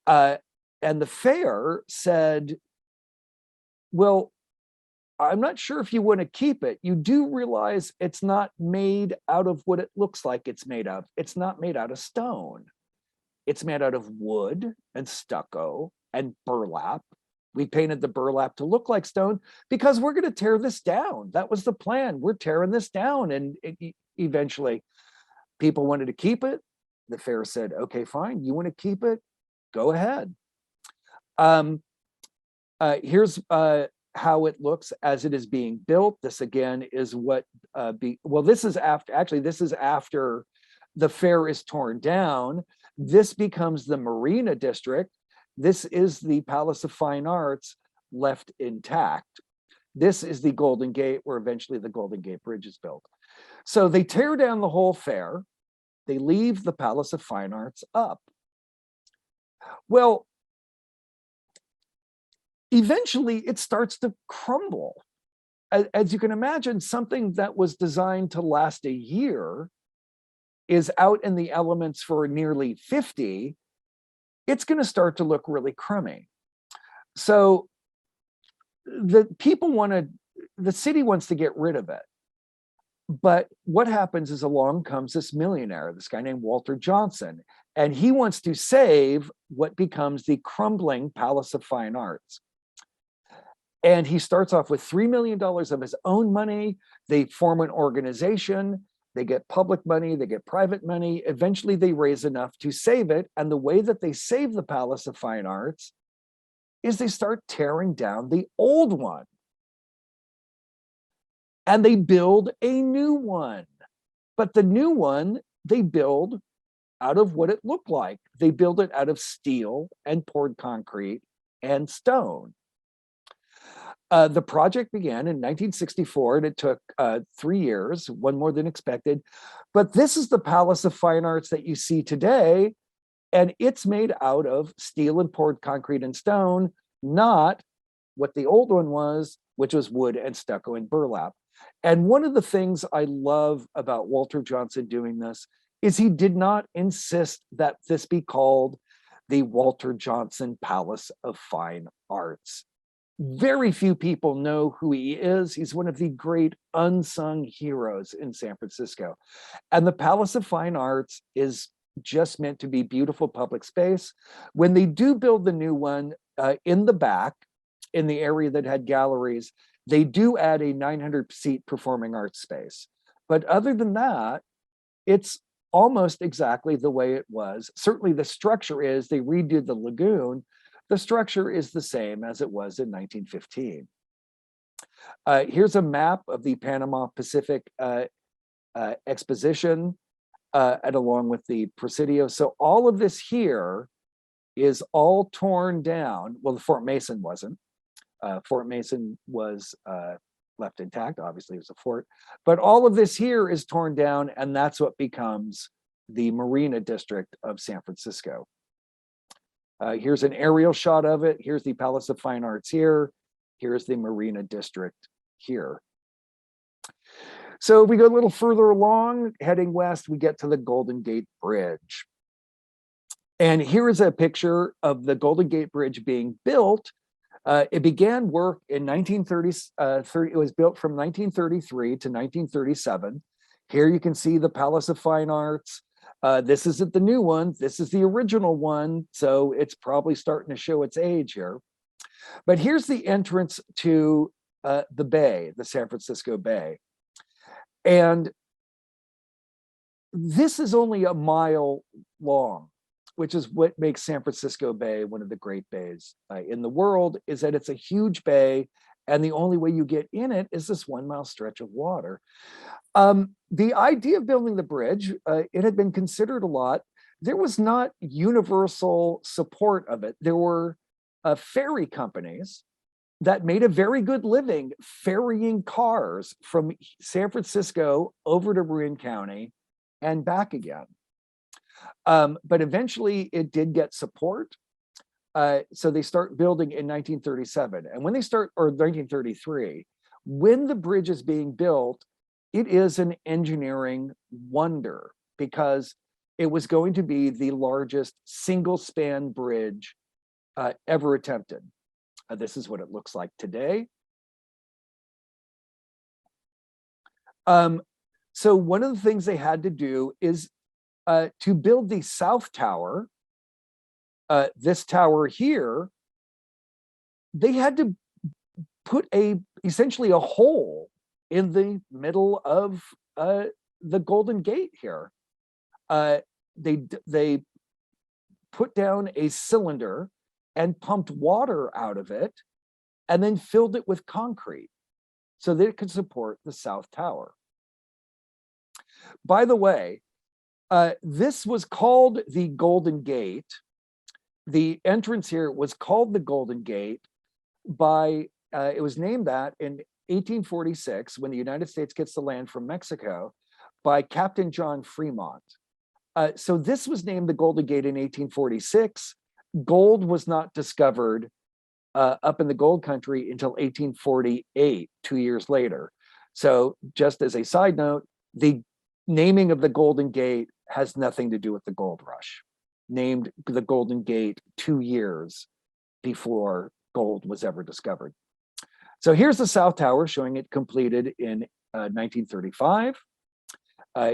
And the fair said, well, I'm not sure if you want to keep it. You do realize it's not made out of what it looks like it's made of. It's not made out of stone. It's made out of wood and stucco and burlap. We painted the burlap to look like stone because we're going to tear this down. That was the plan. We're tearing this down. And eventually people wanted to keep it. The fair said, okay, fine. You want to keep it? Go ahead. Here's how it looks as it is being built. This again is what this is after the fair is torn down. This becomes the Marina District. This is the Palace of Fine Arts left intact. This is the Golden Gate, where eventually the Golden Gate Bridge is built. So they tear down the whole fair. They leave the Palace of Fine Arts up. Well, eventually it starts to crumble. As you can imagine, something that was designed to last a year is out in the elements for nearly 50. It's going to start to look really crummy. So the city wants to get rid of it. But what happens is along comes this millionaire, this guy named Walter Johnson, and he wants to save what becomes the crumbling Palace of Fine Arts. And he starts off with $3 million of his own money. They form an organization. They get public money. They get private money. Eventually, they raise enough to save it. And the way that they save the Palace of Fine Arts is they start tearing down the old one. And they build a new one. But the new one, they build out of what it looked like. They build it out of steel and poured concrete and stone. The project began in 1964, and it took 3 years, one more than expected. But this is the Palace of Fine Arts that you see today, and it's made out of steel and poured concrete and stone, not what the old one was, which was wood and stucco and burlap. And one of the things I love about Walter Johnson doing this is he did not insist that this be called the Walter Johnson Palace of Fine Arts. Very few people know who he is. He's one of the great unsung heroes in San Francisco. And the Palace of Fine Arts is just meant to be beautiful public space. When they do build the new one in the back, in the area that had galleries, they do add a 900-seat performing arts space. But other than that, it's almost exactly the way it was. Certainly the structure is, they redid the lagoon. The structure is the same as it was in 1915. Here's a map of the Panama Pacific Exposition, and along with the Presidio. So all of this here is all torn down. Well, the Fort Mason wasn't. Fort Mason was left intact. Obviously, it was a fort. But all of this here is torn down, and that's what becomes the Marina District of San Francisco. Here's an aerial shot of it. Here's the Palace of Fine Arts here. Here's the Marina District here. So if we go a little further along, heading west, we get to the Golden Gate Bridge. And here is a picture of the Golden Gate Bridge being built. It began work in 1930. It was built from 1933 to 1937. Here you can see the Palace of Fine Arts. This isn't the new one. This is the original one. So it's probably starting to show its age here. But here's the entrance to the bay, the San Francisco Bay. And this is only a mile long, which is what makes San Francisco Bay one of the great bays in the world, is that it's a huge bay, and the only way you get in it is this 1 mile stretch of water. The idea of building the bridge, it had been considered a lot. There was not universal support of it. There were ferry companies that made a very good living ferrying cars from San Francisco over to Marin County and back again. But eventually it did get support. So they start building in 1937. And when they start, or 1933, when the bridge is being built, it is an engineering wonder, because it was going to be the largest single span bridge ever attempted. This is what it looks like today. So one of the things they had to do is to build the South Tower, this tower here, they had to put essentially a hole in the middle of the Golden Gate here. They put down a cylinder and pumped water out of it, and then filled it with concrete so that it could support the South Tower. By the way, this was called the Golden Gate. The entrance here was called the Golden Gate by, it was named that in 1846, when the United States gets the land from Mexico, by Captain John Fremont. So this was named the Golden Gate in 1846. Gold was not discovered up in the gold country until 1848, 2 years later. So just as a side note, the naming of the Golden Gate has nothing to do with the gold rush. Named the Golden Gate 2 years before gold was ever discovered. So here's the South Tower, showing it completed in 1935.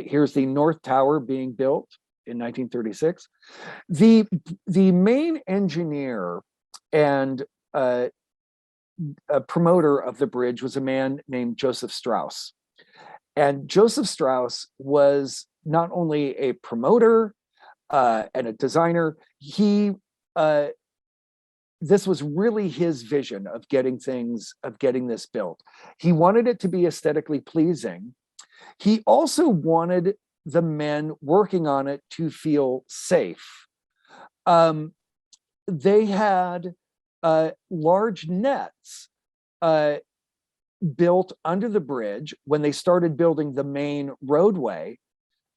Here's the North Tower being built in 1936. The main engineer and a promoter of the bridge was a man named Joseph Strauss. And Joseph Strauss was not only a promoter and a designer, this was really his vision of getting this built. He wanted it to be aesthetically pleasing. He also wanted the men working on it to feel safe. They had large nets built under the bridge when they started building the main roadway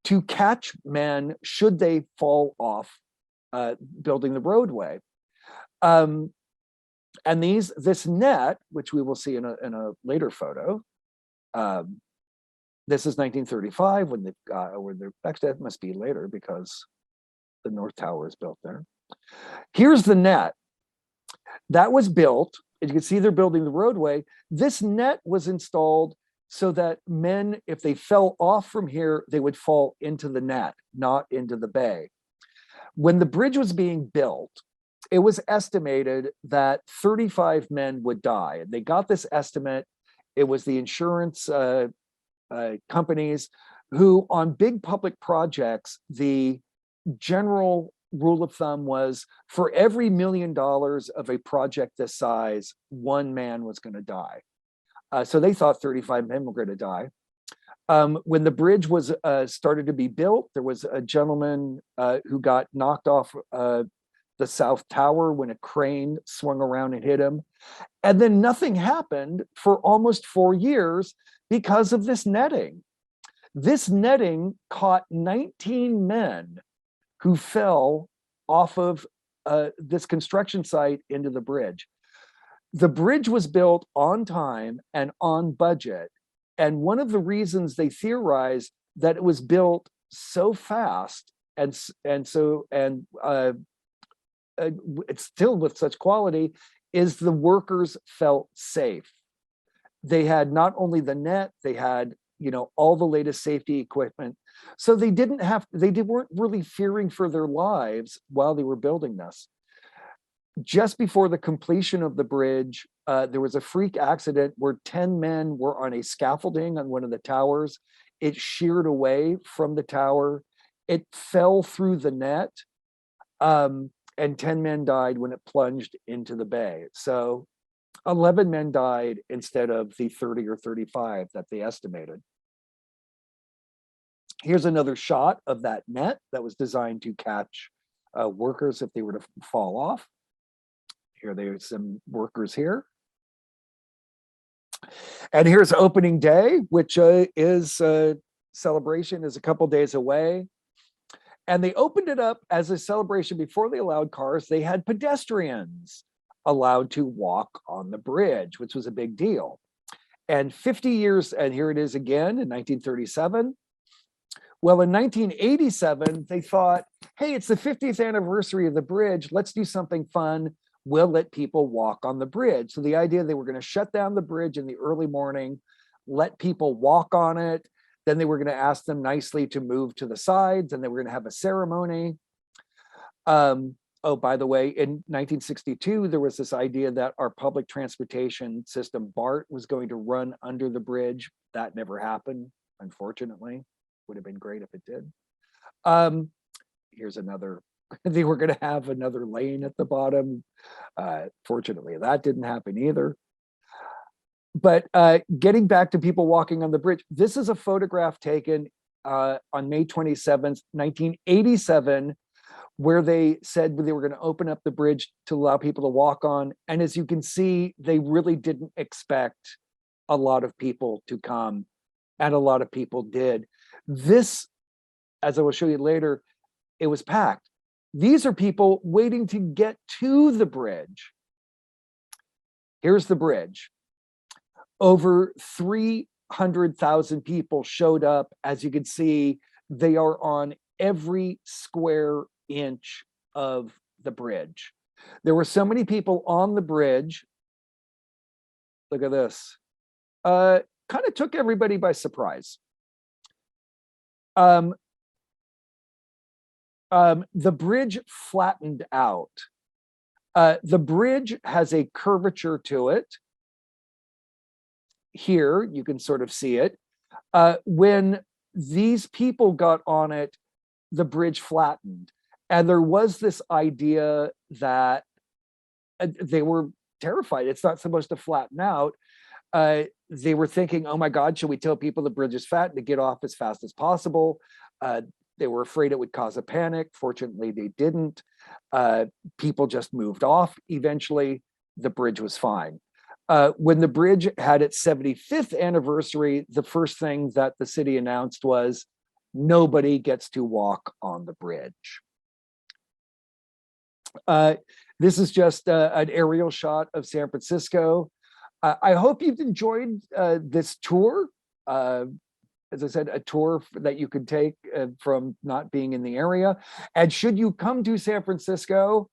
to catch men should they fall off building the roadway. And this net, which we will see in a later photo, this is 1935 when actually that must be later because the North Tower is built there. Here's the net. That was built, and you can see they're building the roadway. This net was installed so that men, if they fell off from here, they would fall into the net, not into the bay. When the bridge was being built, it was estimated that 35 men would die. And they got this estimate. It was the insurance companies who, on big public projects, the general rule of thumb was for every $1 million of a project this size, one man was going to die. So they thought 35 men were going to die. When the bridge was started to be built, there was a gentleman who got knocked off the South Tower when a crane swung around and hit him. And then nothing happened for almost 4 years because of this netting. This netting caught 19 men who fell off of this construction site into the bridge. The bridge was built on time and on budget. And one of the reasons they theorized that it was built so fast it's still with such quality is the workers felt safe. They had not only the net, they had, all the latest safety equipment. So they weren't really fearing for their lives while they were building this. Just before the completion of the bridge, there was a freak accident where 10 men were on a scaffolding on one of the towers. It sheared away from the tower. It fell through the net, and 10 men died when it plunged into the bay. So 11 men died instead of the 30 or 35 that they estimated. Here's another shot of that net that was designed to catch workers if they were to fall off. Here there's some workers here. And here's opening day, which is celebration is a couple days away. And they opened it up as a celebration. Before they allowed cars, they had pedestrians allowed to walk on the bridge, which was a big deal. And 50 years, and here it is again in 1937. Well, in 1987, they thought, hey, it's the 50th anniversary of the bridge. Let's do something fun. We'll let people walk on the bridge. So the idea they were going to shut down the bridge in the early morning, let people walk on it. Then they were going to ask them nicely to move to the sides, and they were going to have a ceremony. Oh, by the way, in 1962, there was this idea that our public transportation system, BART, was going to run under the bridge. That never happened, unfortunately. Would have been great if it did. Here's another. They were going to have another lane at the bottom. Fortunately, that didn't happen either. But getting back to people walking on the bridge, this is a photograph taken on May 27th, 1987, where they said they were going to open up the bridge to allow people to walk on. And as you can see, they really didn't expect a lot of people to come, and a lot of people did. This, as I will show you later, it was packed. These are people waiting to get to the bridge. Here's the bridge. Over 300,000 people showed up. As you can see, they are on every square inch of the bridge. There were so many people on the bridge. Look at this. Kind of took everybody by surprise. The bridge flattened out. The bridge has a curvature to it. Here, you can sort of see it. When these people got on it, the bridge flattened. And there was this idea that they were terrified. It's not supposed to flatten out. They were thinking, oh my God, should we tell people the bridge is fat to get off as fast as possible? They were afraid it would cause a panic. Fortunately, they didn't. People just moved off. Eventually, the bridge was fine. When the bridge had its 75th anniversary, the first thing that the city announced was nobody gets to walk on the bridge. This is just an aerial shot of San Francisco. I hope you've enjoyed this tour. as I said, a tour that you could take from not being in the area. And should you come to San Francisco,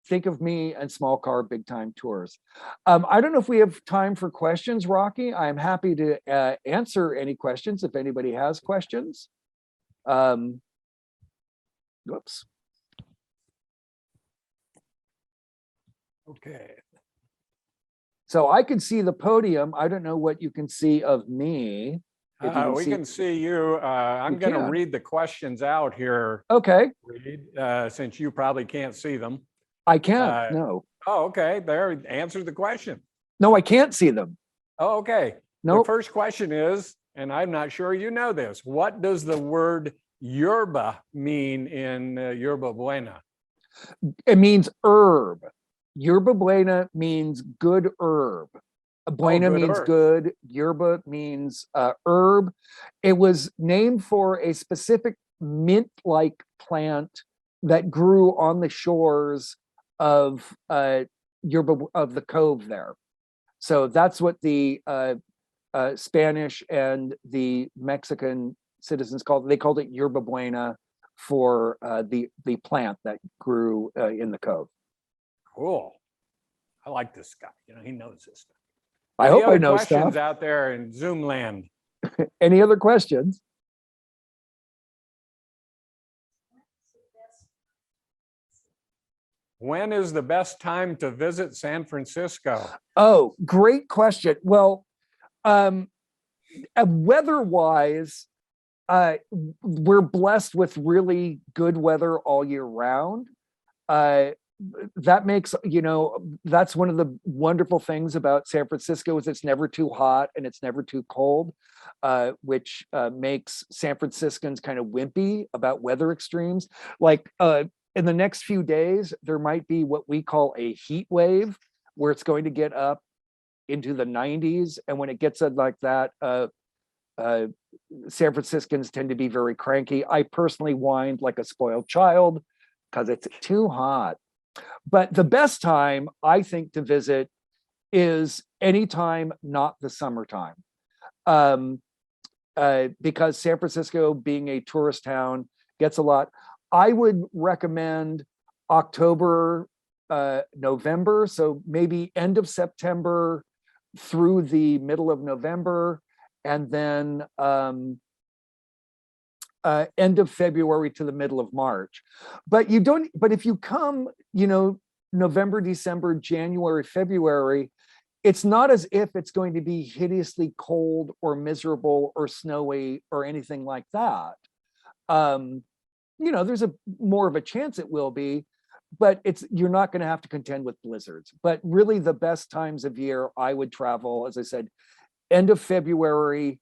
think of me and Small Car Big Time Tours. I don't know if we have time for questions, Rocky. I'm happy to answer any questions if anybody has questions. Whoops. Okay. So I can see the podium. I don't know what you can see of me. If you We can see you. I'm going to can. read the questions out here, Okay, Reed, since you probably can't see them. I can't. No, Oh, okay. There, answer the question. no, I can't see them. Oh, okay. No, The first question is, and I'm not sure you know this, what does the word Yerba mean in Yerba Buena? it means herb. Yerba Buena means good herb. Buena good means herb. good. Yerba means herb. It was named for a specific mint-like plant that grew on the shores of Yerba, of the cove there. So that's what the Spanish and the Mexican citizens called. They called it Yerba Buena for the plant that grew in the cove. Cool. I like this guy. You know, he knows this stuff. I Any hope I other know questions stuff. out there in Zoom land? Any other questions? When is the best time to visit San Francisco? Oh, great question. Well, weather-wise, we're blessed with really good weather all year round. That makes, you know, that's one of the wonderful things about San Francisco is it's never too hot and it's never too cold, which makes San Franciscans kind of wimpy about weather extremes. Like in the next few days, there might be what we call a heat wave where it's going to get up into the 90s. And when it gets like that, San Franciscans tend to be very cranky. I personally whined like a spoiled child because it's too hot. But the best time, I think, to visit is anytime not the summertime. Because San Francisco, being a tourist town, gets a lot. I would recommend October, November, so maybe end of September through the middle of November, and then end of February to the middle of March. But you don't, but if you come, you know, November, December, January, February, it's not as if it's going to be hideously cold or miserable or snowy or anything like that. You know, there's a more of a chance it will be, but you're not going to have to contend with blizzards. But really the best times of year I would travel, as I said, end of February,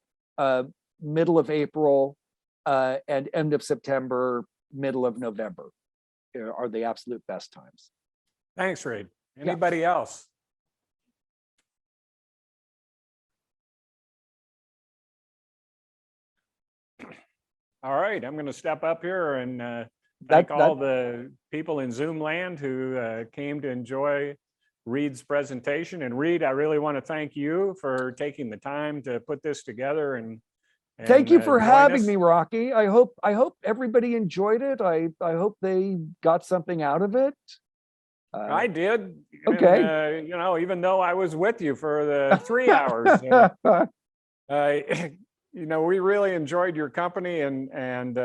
middle of April, and end of September, middle of November are the absolute best times. Thanks, Reed. Anybody else? All right, I'm going to step up here and thank all the people in Zoom land who came to enjoy Reed's presentation. And Reed, I really want to thank you for taking the time to put this together. And thank you for having us. me, Rocky. I hope everybody enjoyed it. I hope they got something out of it. I did. Okay. And, you know, even though I was with you for the 3 hours, you know, we really enjoyed your company, and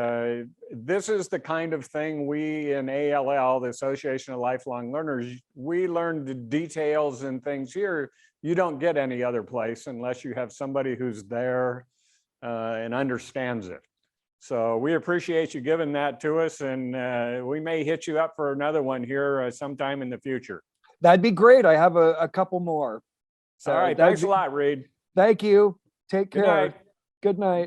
this is the kind of thing we in ALL, the Association of Lifelong Learners, we learn the details and things here you don't get any other place unless you have somebody who's there and understands it. So we appreciate you giving that to us, and we may hit you up for another one here sometime in the future. That'd be great. I have a couple more. So, all right, thanks a lot, Reed. Thank you. Take care. Good night. Good night.